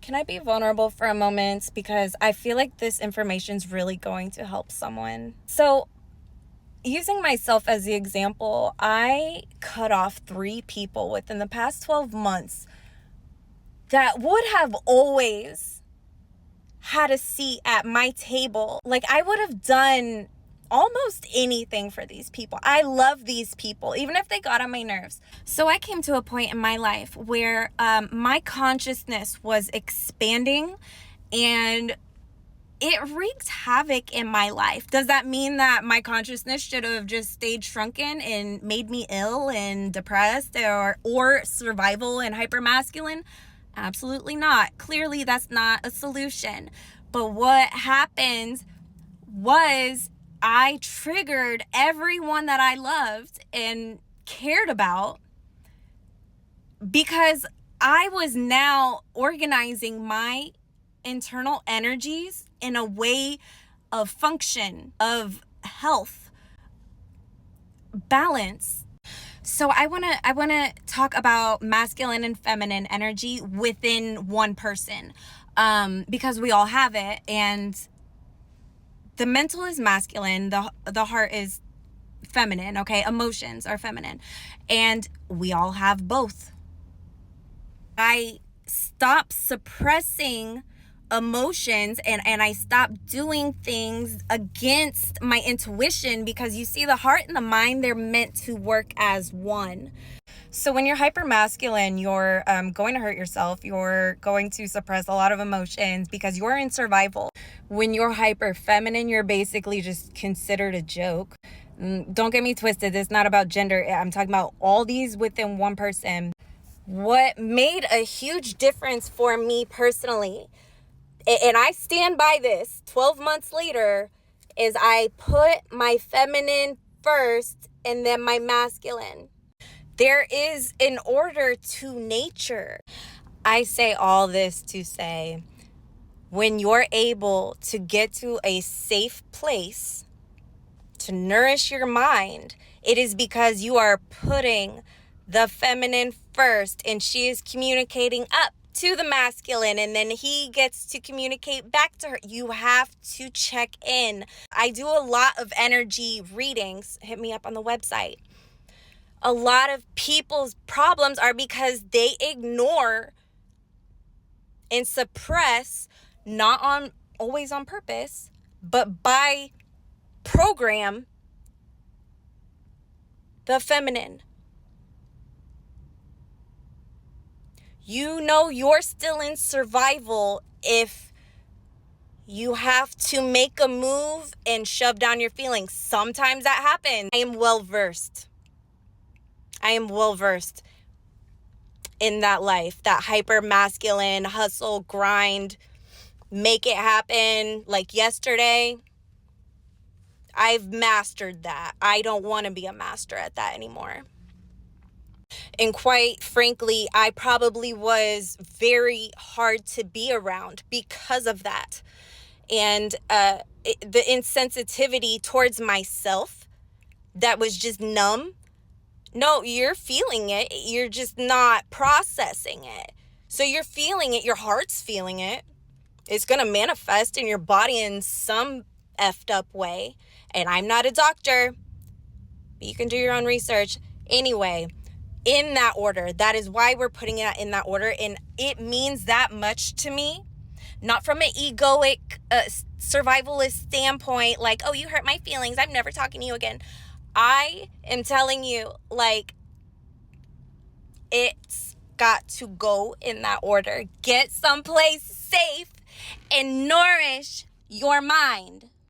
Can I be vulnerable for a moment? Because I feel like this information is really going to help someone. So, using myself as the example, I cut off 3 people within the past 12 months that would have always had a seat at my table. Like, I would have done almost anything for these people. I love these people, even if they got on my nerves. So I came to a point in my life where my consciousness was expanding, and it wreaked havoc in my life. Does that mean that my consciousness should have just stayed shrunken and made me ill and depressed or survival and hypermasculine? Absolutely not. Clearly, that's not a solution. But what happened was I triggered everyone that I loved and cared about, because I was now organizing my internal energies in a way of function, of health, balance. So I want to talk about masculine and feminine energy within one person, because we all have it, and the mental is masculine, the heart is feminine, okay? Emotions are feminine, and we all have both. I stopped suppressing emotions and I stopped doing things against my intuition, because you see, the heart and the mind, they're meant to work as one. So when you're hyper masculine, you're going to hurt yourself. You're going to suppress a lot of emotions because you're in survival. When you're hyper feminine, you're basically just considered a joke. Don't get me twisted. It's not about gender. I'm talking about all these within one person. What made a huge difference for me personally, and I stand by this 12 months later, is I put my feminine first and then my masculine. There is an order to nature. I say all this to say, when you're able to get to a safe place to nourish your mind, it is because you are putting the feminine first, and she is communicating up to the masculine, and then he gets to communicate back to her. You have to check in. I do a lot of energy readings. Hit me up on the website. A lot of people's problems are because they ignore and suppress, not always on purpose, but by program, the feminine. You know you're still in survival if you have to make a move and shove down your feelings. Sometimes that happens. I am well versed in that life, that hyper masculine hustle, grind, make it happen. Like yesterday, I've mastered that. I don't want to be a master at that anymore. And quite frankly, I probably was very hard to be around because of that. And the insensitivity towards myself that was just numb. No, you're feeling it. You're just not processing it. So you're feeling it. Your heart's feeling it. It's going to manifest in your body in some effed up way. And I'm not a doctor. You can do your own research. Anyway, in that order. That is why we're putting it in that order. And it means that much to me. Not from an egoic, survivalist standpoint, like, oh, you hurt my feelings, I'm never talking to you again. I am telling you, like, it's got to go in that order. Get someplace safe and nourish your mind.